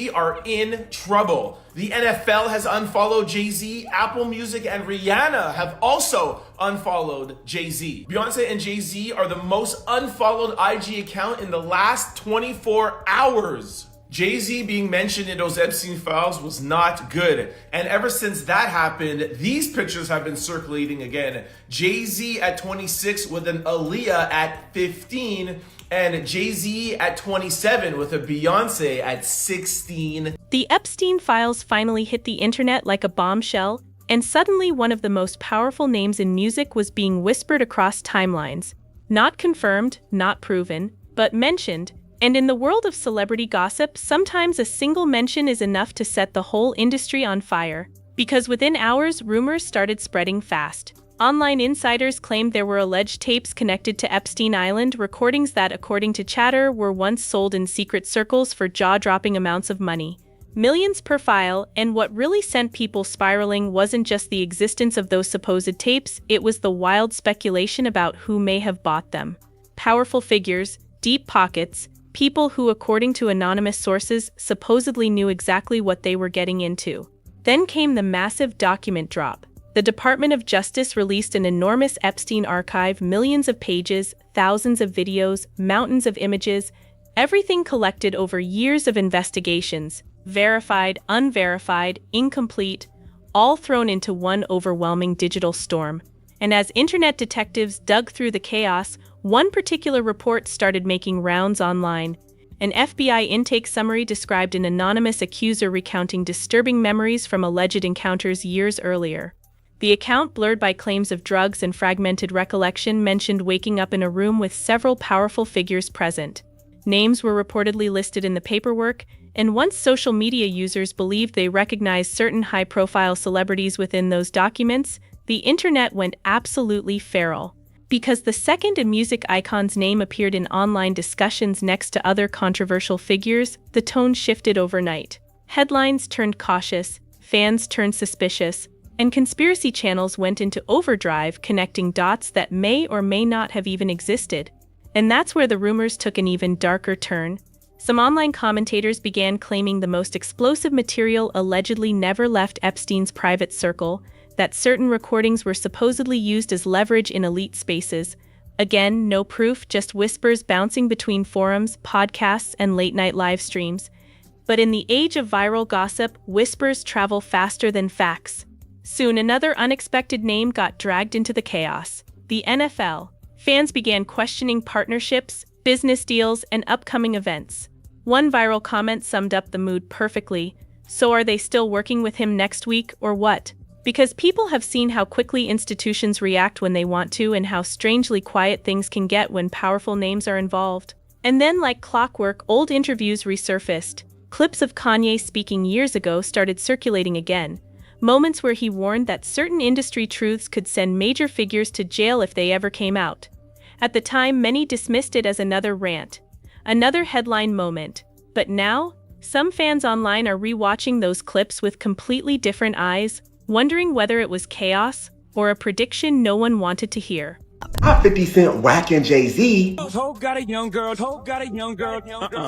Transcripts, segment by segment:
Jay-Z are in trouble. The NFL has unfollowed Jay-Z, Apple Music and Rihanna have also unfollowed Jay-Z. Beyonce and Jay-Z are the most unfollowed IG account in the last 24 hours. Jay-Z being mentioned in those Epstein files was not good. And ever since that happened, these pictures have been circulating again. Jay-Z at 26 with an Aaliyah at 15, and Jay-Z at 27 with a Beyonce at 16. The Epstein files finally hit the internet like a bombshell, and suddenly one of the most powerful names in music was being whispered across timelines. Not confirmed, not proven, but mentioned. And in the world of celebrity gossip, sometimes a single mention is enough to set the whole industry on fire. Because within hours, rumors started spreading fast. Online insiders claimed there were alleged tapes connected to Epstein Island, recordings that, according to chatter, were once sold in secret circles for jaw-dropping amounts of money. Millions per file, and what really sent people spiraling wasn't just the existence of those supposed tapes, it was the wild speculation about who may have bought them. Powerful figures, deep pockets, people who, according to anonymous sources, supposedly knew exactly what they were getting into. Then came the massive document drop. The Department of Justice released an enormous Epstein archive, millions of pages, thousands of videos, mountains of images, everything collected over years of investigations, verified, unverified, incomplete, all thrown into one overwhelming digital storm. And as internet detectives dug through the chaos, one particular report started making rounds online. An FBI intake summary described an anonymous accuser recounting disturbing memories from alleged encounters years earlier. The account, blurred by claims of drugs and fragmented recollection, mentioned waking up in a room with several powerful figures present. Names were reportedly listed in the paperwork, and once social media users believed they recognized certain high-profile celebrities within those documents, the internet went absolutely feral. Because the second a music icon's name appeared in online discussions next to other controversial figures, the tone shifted overnight. Headlines turned cautious, fans turned suspicious, and conspiracy channels went into overdrive, connecting dots that may or may not have even existed. And that's where the rumors took an even darker turn. Some online commentators began claiming the most explosive material allegedly never left Epstein's private circle, that certain recordings were supposedly used as leverage in elite spaces. Again, no proof, just whispers bouncing between forums, podcasts, and late-night live streams. But in the age of viral gossip, whispers travel faster than facts. Soon, another unexpected name got dragged into the chaos: the NFL. Fans began questioning partnerships, business deals, and upcoming events. One viral comment summed up the mood perfectly: so are they still working with him next week, or what? Because people have seen how quickly institutions react when they want to, and how strangely quiet things can get when powerful names are involved. And then, like clockwork, old interviews resurfaced. Clips of Kanye speaking years ago started circulating again. Moments where he warned that certain industry truths could send major figures to jail if they ever came out. At the time, many dismissed it as another rant, another headline moment. But now, some fans online are rewatching those clips with completely different eyes, wondering whether it was chaos or a prediction no one wanted to hear. 50 Cent whacking Jay-Z. Ho got a young girl,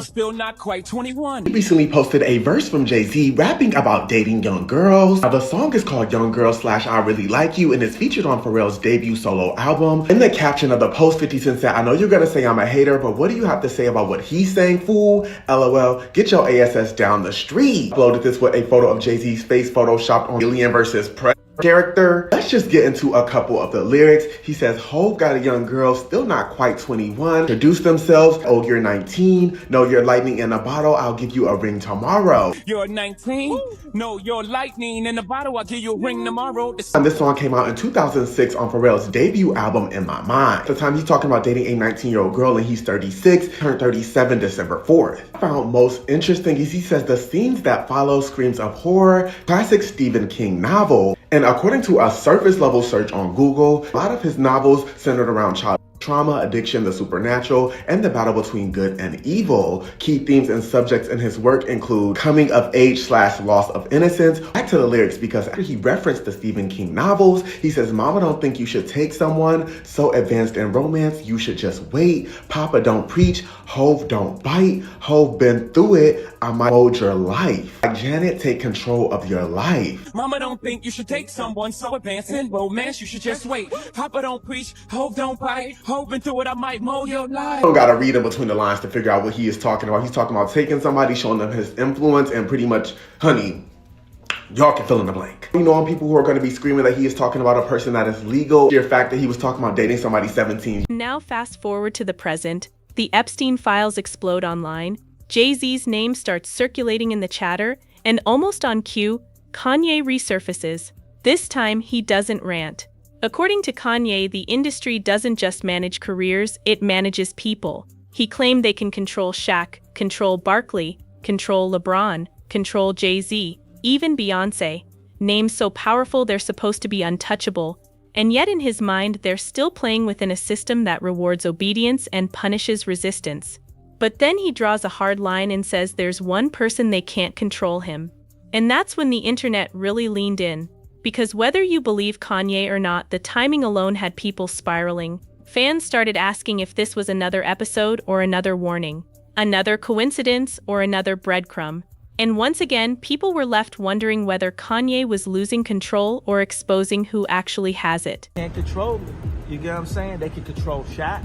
still not quite 21. He recently posted a verse from Jay-Z rapping about dating young girls. Now, the song is called Young Girl / I Really Like You, and is featured on Pharrell's debut solo album. In the caption of the post, 50 Cent said, "I know you're gonna say I'm a hater, but what do you have to say about what he's saying, fool? LOL, get your ASS down the street." Uploaded this with a photo of Jay-Z's face photoshopped on Alien vs. Predator character. Let's just get into a couple of the lyrics. He says, "Hov got a young girl, still not quite 21. Introduce themselves. Oh, you're 19. No, you're lightning in a bottle. I'll give you a ring tomorrow." You're 19? No, you're lightning in a bottle. I'll give you a ring tomorrow. And this song came out in 2006 on Pharrell's debut album, In My Mind. At the time, he's talking about dating a 19-year-old girl, and he's 36, turned 37 December 4th. What I found most interesting is he says the scenes that follow screams of horror, classic Stephen King novel. And according to a surface level search on Google, a lot of his novels centered around child trauma, addiction, the supernatural, and the battle between good and evil. Key themes and subjects in his work include coming of age / loss of innocence. Back to the lyrics, because after he referenced the Stephen King novels, he says, "Mama don't think you should take someone so advanced in romance, you should just wait. Papa don't preach, Hove don't bite. Hove been through it, I might hold your life. Like Janet, take control of your life." Mama don't think you should take someone so advanced in romance, you should just wait. Papa don't preach, Hove don't bite. Hoping through it, I might mold your life. You don't gotta read in between the lines to figure out what he is talking about. He's talking about taking somebody, showing them his influence, and pretty much, honey, y'all can fill in the blank. You know, people who are gonna be screaming that he is talking about a person that is legal. The fact that he was talking about dating somebody 17. Now fast forward to the present. The Epstein files explode online. Jay-Z's name starts circulating in the chatter, and almost on cue, Kanye resurfaces. This time, he doesn't rant. According to Kanye, the industry doesn't just manage careers, it manages people. He claimed they can control Shaq, control Barkley, control LeBron, control Jay-Z, even Beyonce. Names so powerful they're supposed to be untouchable. And yet in his mind, they're still playing within a system that rewards obedience and punishes resistance. But then he draws a hard line and says there's one person they can't control him. And that's when the internet really leaned in. Because whether you believe Kanye or not, the timing alone had people spiraling. Fans started asking if this was another episode or another warning, another coincidence or another breadcrumb. And once again, people were left wondering whether Kanye was losing control or exposing who actually has it. Can't control it. You get what I'm saying? They can control Shaq.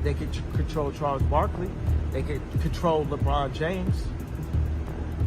They can control Charles Barkley. They can control LeBron James.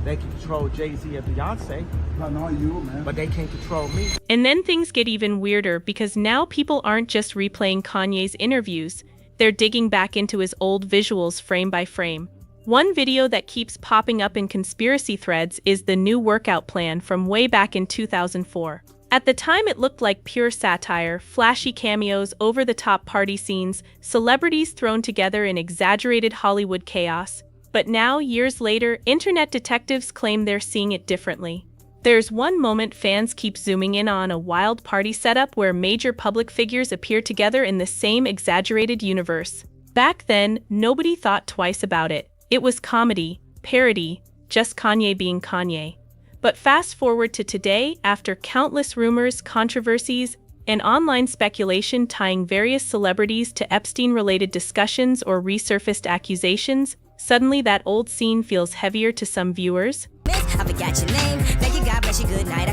They can control Jay-Z and Beyonce. Not you, man. But they can't control me. And then things get even weirder because now people aren't just replaying Kanye's interviews. They're digging back into his old visuals frame by frame. One video that keeps popping up in conspiracy threads is the new workout plan from way back in 2004. At the time, it looked like pure satire, flashy cameos, over-the-top party scenes, celebrities thrown together in exaggerated Hollywood chaos. But now, years later, internet detectives claim they're seeing it differently. There's one moment fans keep zooming in on, a wild party setup where major public figures appear together in the same exaggerated universe. Back then, nobody thought twice about it. It was comedy, parody, just Kanye being Kanye. But fast forward to today, after countless rumors, controversies, and online speculation tying various celebrities to Epstein-related discussions or resurfaced accusations, suddenly that old scene feels heavier to some viewers. I forgot your name. Thank you, God bless you, good night.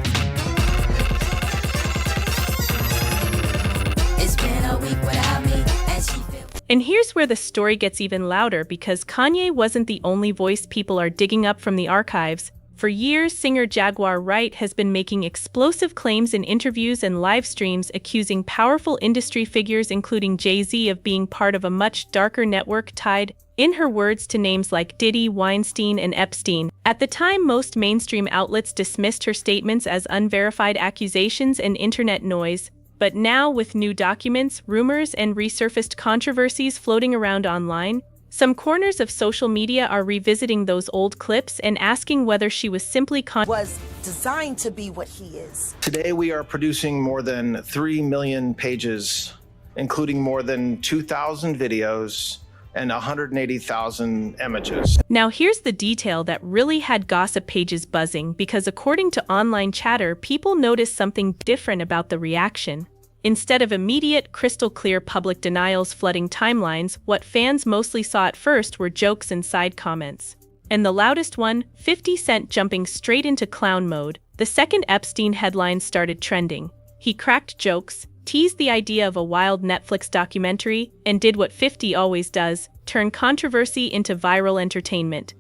It's been a week without me, and she feel. And here's where the story gets even louder, because Kanye wasn't the only voice people are digging up from the archives. For years, singer Jaguar Wright has been making explosive claims in interviews and live streams, accusing powerful industry figures including Jay-Z of being part of a much darker network tied, in her words, to names like Diddy, Weinstein, and Epstein. At the time, most mainstream outlets dismissed her statements as unverified accusations and internet noise. But now, with new documents, rumors, and resurfaced controversies floating around online, some corners of social media are revisiting those old clips and asking whether she was simply was designed to be what he is. Today we are producing more than 3 million pages, including more than 2,000 videos and 180,000 images. Now here's the detail that really had gossip pages buzzing, because according to online chatter, people noticed something different about the reaction. Instead of immediate, crystal-clear public denials flooding timelines, what fans mostly saw at first were jokes and side comments. And the loudest one, 50 Cent jumping straight into clown mode. The second Epstein headline started trending. He cracked jokes, teased the idea of a wild Netflix documentary, and did what 50 always does, turn controversy into viral entertainment.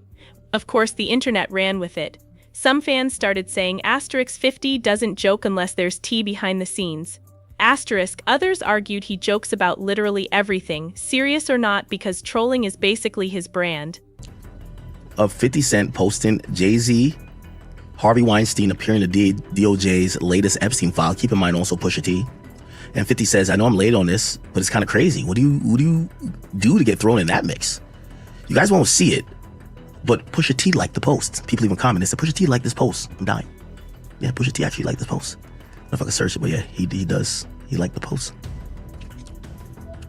Of course, the internet ran with it. Some fans started saying *50 doesn't joke unless there's tea behind the scenes. Others argued he jokes about literally everything, serious or not, because trolling is basically his brand. Of 50 Cent posting Jay-Z, Harvey Weinstein appearing to DOJ's latest Epstein file. Keep in mind also Pusha T. And 50 says, I know I'm late on this, but it's kind of crazy. What do you do to get thrown in that mix? You guys won't see it, but Pusha T liked the post. People even comment, they said, Pusha T liked this post. I'm dying. Yeah, Pusha T actually liked this post. I don't know if I can search it, but yeah, he does. He liked the post.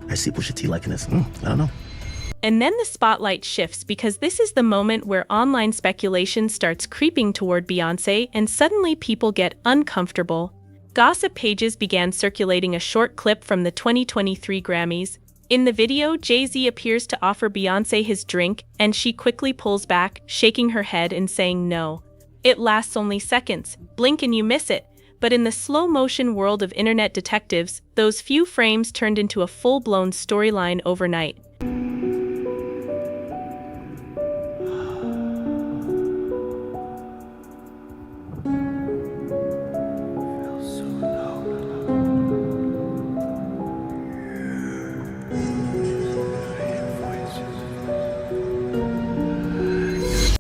I see Pusha T liking this. I don't know. And then the spotlight shifts because this is the moment where online speculation starts creeping toward Beyonce and suddenly people get uncomfortable. Gossip pages began circulating a short clip from the 2023 Grammys. In the video, Jay-Z appears to offer Beyonce his drink, and she quickly pulls back, shaking her head and saying no. It lasts only seconds, blink and you miss it. But in the slow-motion world of internet detectives, those few frames turned into a full-blown storyline overnight.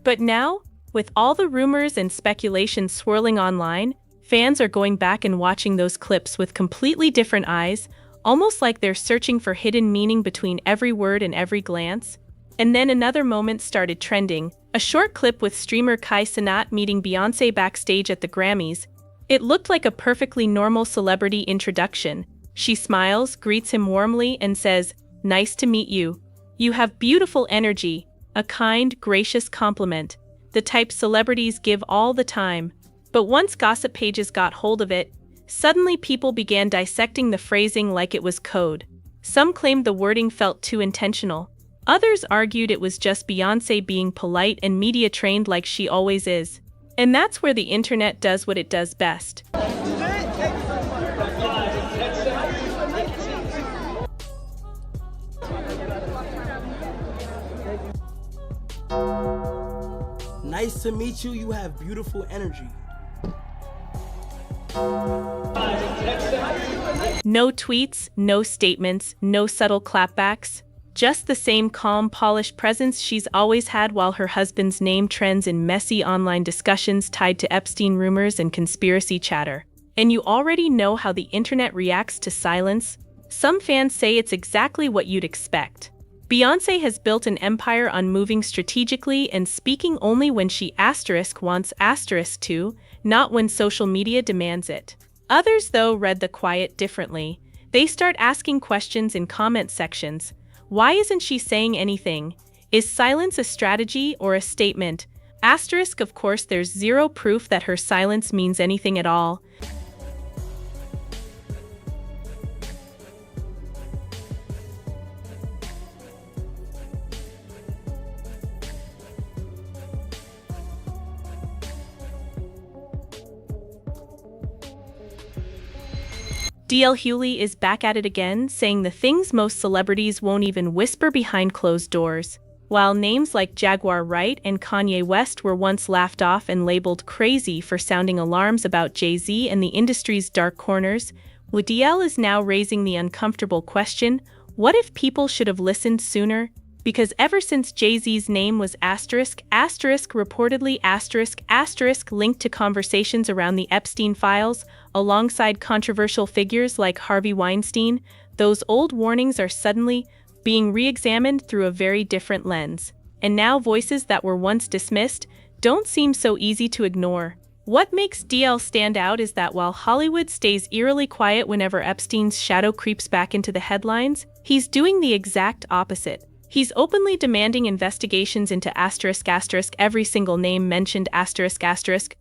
But now, with all the rumors and speculation swirling online, fans are going back and watching those clips with completely different eyes, almost like they're searching for hidden meaning between every word and every glance. And then another moment started trending, a short clip with streamer Kai Cenat meeting Beyonce backstage at the Grammys. It looked like a perfectly normal celebrity introduction. She smiles, greets him warmly, and says, "Nice to meet you. You have beautiful energy." A kind, gracious compliment, the type celebrities give all the time. But once gossip pages got hold of it, suddenly people began dissecting the phrasing like it was code. Some claimed the wording felt too intentional. Others argued it was just Beyonce being polite and media-trained like she always is. And that's where the internet does what it does best. Nice to meet you. You have beautiful energy. No tweets, no statements, no subtle clapbacks. Just the same calm, polished presence she's always had while her husband's name trends in messy online discussions tied to Epstein rumors and conspiracy chatter. And you already know how the internet reacts to silence. Some fans say it's exactly what you'd expect. Beyonce has built an empire on moving strategically and speaking only when she wants to, not when social media demands it. Others, though, read the quiet differently. They start asking questions in comment sections. Why isn't she saying anything? Is silence a strategy or a statement? Of course, there's zero proof that her silence means anything at all. Hughley is back at it again, saying the things most celebrities won't even whisper behind closed doors. While names like Jaguar Wright and Kanye West were once laughed off and labeled crazy for sounding alarms about Jay-Z and the industry's dark corners, DL is now raising the uncomfortable question, what if people should have listened sooner? Because ever since Jay-Z's name was reportedly linked to conversations around the Epstein files, alongside controversial figures like Harvey Weinstein, those old warnings are suddenly being re-examined through a very different lens. And now voices that were once dismissed don't seem so easy to ignore. What makes DL stand out is that while Hollywood stays eerily quiet whenever Epstein's shadow creeps back into the headlines, he's doing the exact opposite. He's openly demanding investigations into every single name mentioned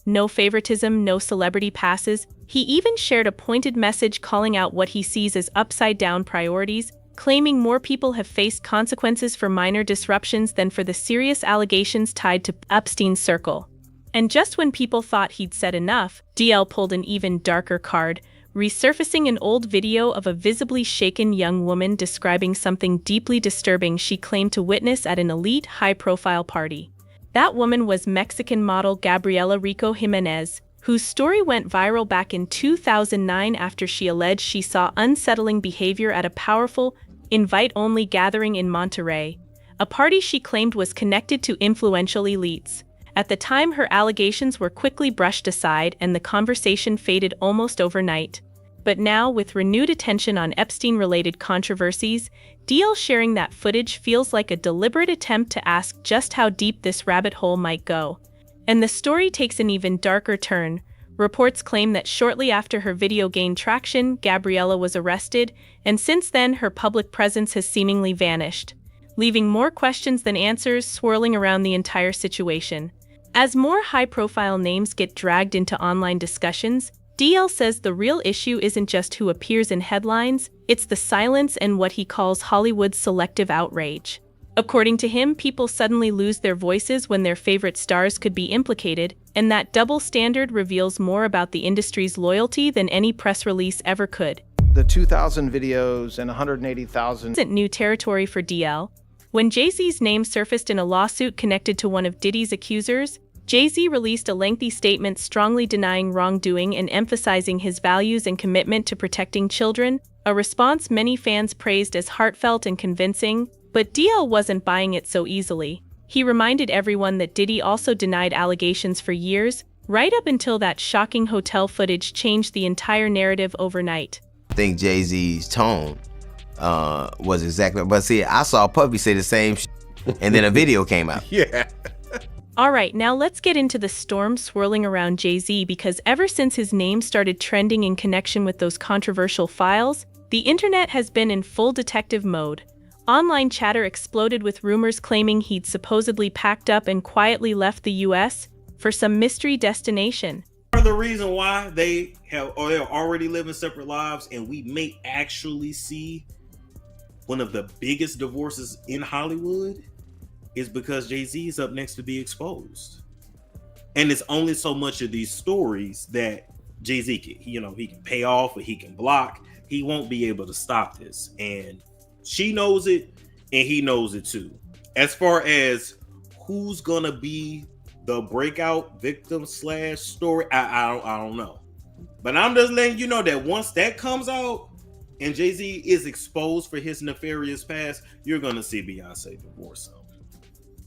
no favoritism, no celebrity passes. He even shared a pointed message calling out what he sees as upside-down priorities, claiming more people have faced consequences for minor disruptions than for the serious allegations tied to Epstein's circle. And just when people thought he'd said enough, DL pulled an even darker card, resurfacing an old video of a visibly shaken young woman describing something deeply disturbing she claimed to witness at an elite, high-profile party. That woman was Mexican model Gabriela Rico Jimenez, whose story went viral back in 2009 after she alleged she saw unsettling behavior at a powerful, invite-only gathering in Monterrey, a party she claimed was connected to influential elites. At the time, her allegations were quickly brushed aside and the conversation faded almost overnight. But now, with renewed attention on Epstein-related controversies, DL sharing that footage feels like a deliberate attempt to ask just how deep this rabbit hole might go. And the story takes an even darker turn, Reports claim that shortly after her video gained traction, Gabriella was arrested, and since then her public presence has seemingly vanished, leaving more questions than answers swirling around the entire situation. As more high-profile names get dragged into online discussions, DL says the real issue isn't just who appears in headlines, it's the silence and what he calls Hollywood's selective outrage. According to him, people suddenly lose their voices when their favorite stars could be implicated, and that double standard reveals more about the industry's loyalty than any press release ever could. The 2,000 videos and 180,000 isn't new territory for DL. When Jay-Z's name surfaced in a lawsuit connected to one of Diddy's accusers, Jay-Z released a lengthy statement strongly denying wrongdoing and emphasizing his values and commitment to protecting children, a response many fans praised as heartfelt and convincing. But DL wasn't buying it so easily. He reminded everyone that Diddy also denied allegations for years, right up until that shocking hotel footage changed the entire narrative overnight. I think Jay-Z's tone was exactly, but see, I saw Puffy say the same and then a video came out. Yeah. Alright, now let's get into the storm swirling around Jay-Z, because ever since his name started trending in connection with those controversial files, the internet has been in full detective mode. Online chatter exploded with rumors claiming he'd supposedly packed up and quietly left the US for some mystery destination. Part of the reason why they're already living separate lives, and we may actually see one of the biggest divorces in Hollywood, is because Jay-Z is up next to be exposed. And it's only so much of these stories that Jay-Z can, he can pay off or he can block. He won't be able to stop this. And she knows it, and he knows it too. As far as who's gonna be the breakout victim / story, I don't know. But I'm just letting you know that once that comes out and Jay-Z is exposed for his nefarious past, you're gonna see Beyonce divorce him.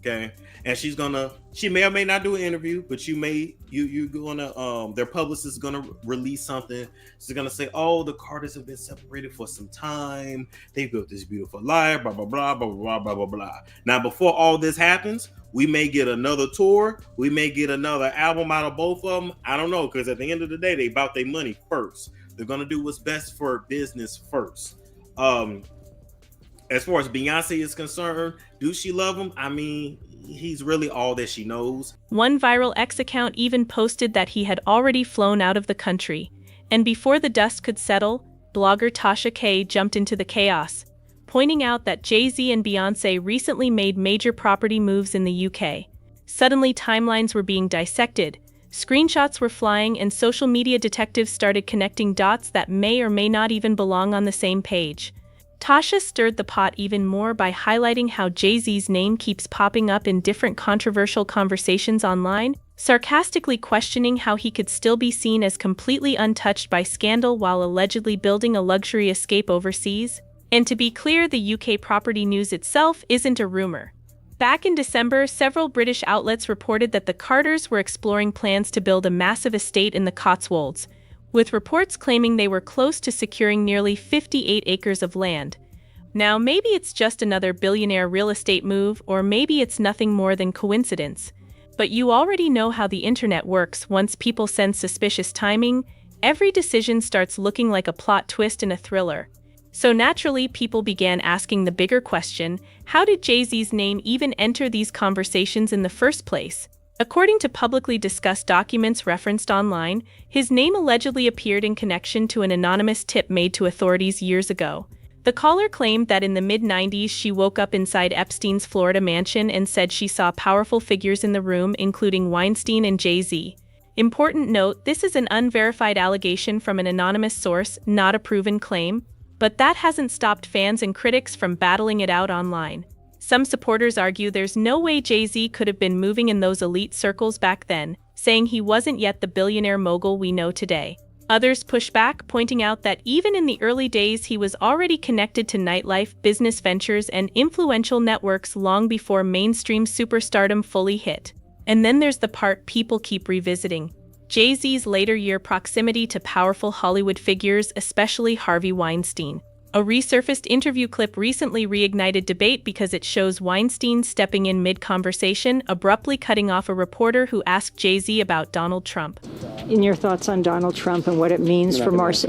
Okay, and she may or may not do an interview, but you're gonna their publicist is gonna release something. She's gonna say, oh, the Carters have been separated for some time, they built this beautiful life, blah blah blah blah blah blah blah blah. Now, before all this happens, we may get another tour, we may get another album out of both of them. I don't know, because at the end of the day, they about their money first. They're gonna do what's best for business first. As far as Beyonce is concerned, do she love him? I mean, he's really all that she knows. One viral X account even posted that he had already flown out of the country. And before the dust could settle, blogger Tasha K jumped into the chaos, pointing out that Jay-Z and Beyonce recently made major property moves in the UK. Suddenly, timelines were being dissected, screenshots were flying, and social media detectives started connecting dots that may or may not even belong on the same page. Tasha stirred the pot even more by highlighting how Jay-Z's name keeps popping up in different controversial conversations online, sarcastically questioning how he could still be seen as completely untouched by scandal while allegedly building a luxury escape overseas. And to be clear, the UK property news itself isn't a rumor. Back in December, several British outlets reported that the Carters were exploring plans to build a massive estate in the Cotswolds, with reports claiming they were close to securing nearly 58 acres of land. Now, maybe it's just another billionaire real estate move, or maybe it's nothing more than coincidence. But you already know how the internet works. Once people sense suspicious timing, every decision starts looking like a plot twist in a thriller. So naturally, people began asking the bigger question: how did Jay-Z's name even enter these conversations in the first place? According to publicly discussed documents referenced online, his name allegedly appeared in connection to an anonymous tip made to authorities years ago. The caller claimed that in the mid-90s she woke up inside Epstein's Florida mansion and said she saw powerful figures in the room, including Weinstein and Jay-Z. Important note, this is an unverified allegation from an anonymous source, not a proven claim, but that hasn't stopped fans and critics from battling it out online. Some supporters argue there's no way Jay-Z could have been moving in those elite circles back then, saying he wasn't yet the billionaire mogul we know today. Others push back, pointing out that even in the early days he was already connected to nightlife, business ventures, and influential networks long before mainstream superstardom fully hit. And then there's the part people keep revisiting: Jay-Z's later year proximity to powerful Hollywood figures, especially Harvey Weinstein. A resurfaced interview clip recently reignited debate because it shows Weinstein stepping in mid-conversation, abruptly cutting off a reporter who asked Jay-Z about Donald Trump. in your thoughts on Donald Trump and what it means for what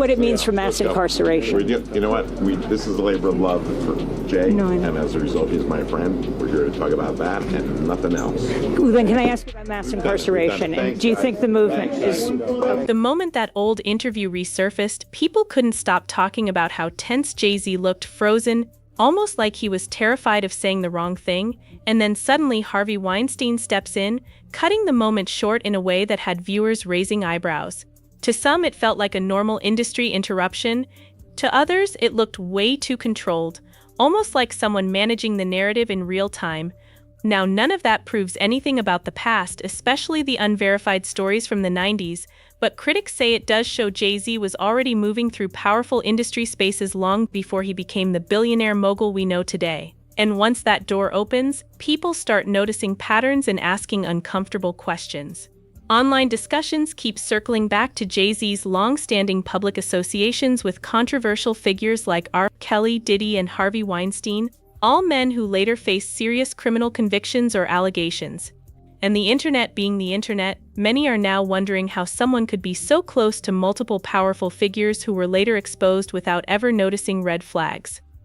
it means for mass incarceration. You know what? This is a labor of love for Jay, and as a result, he's my friend. We're here to talk about that and nothing else. Then can I ask you about mass incarceration? And do you think the movement is... The moment that old interview resurfaced, people couldn't stop talking about how tense Jay-Z looked, frozen, almost like he was terrified of saying the wrong thing, and then suddenly Harvey Weinstein steps in, cutting the moment short in a way that had viewers raising eyebrows. To some, it felt like a normal industry interruption. To others, it looked way too controlled, almost like someone managing the narrative in real time. Now, none of that proves anything about the past, especially the unverified stories from the 90s, but critics say it does show Jay-Z was already moving through powerful industry spaces long before he became the billionaire mogul we know today. And once that door opens, people start noticing patterns and asking uncomfortable questions. Online discussions keep circling back to Jay-Z's long-standing public associations with controversial figures like R. Kelly, Diddy, and Harvey Weinstein, all men who later faced serious criminal convictions or allegations. And the internet being the internet, many are now wondering how someone could be so close to multiple powerful figures who were later exposed without ever noticing red flags.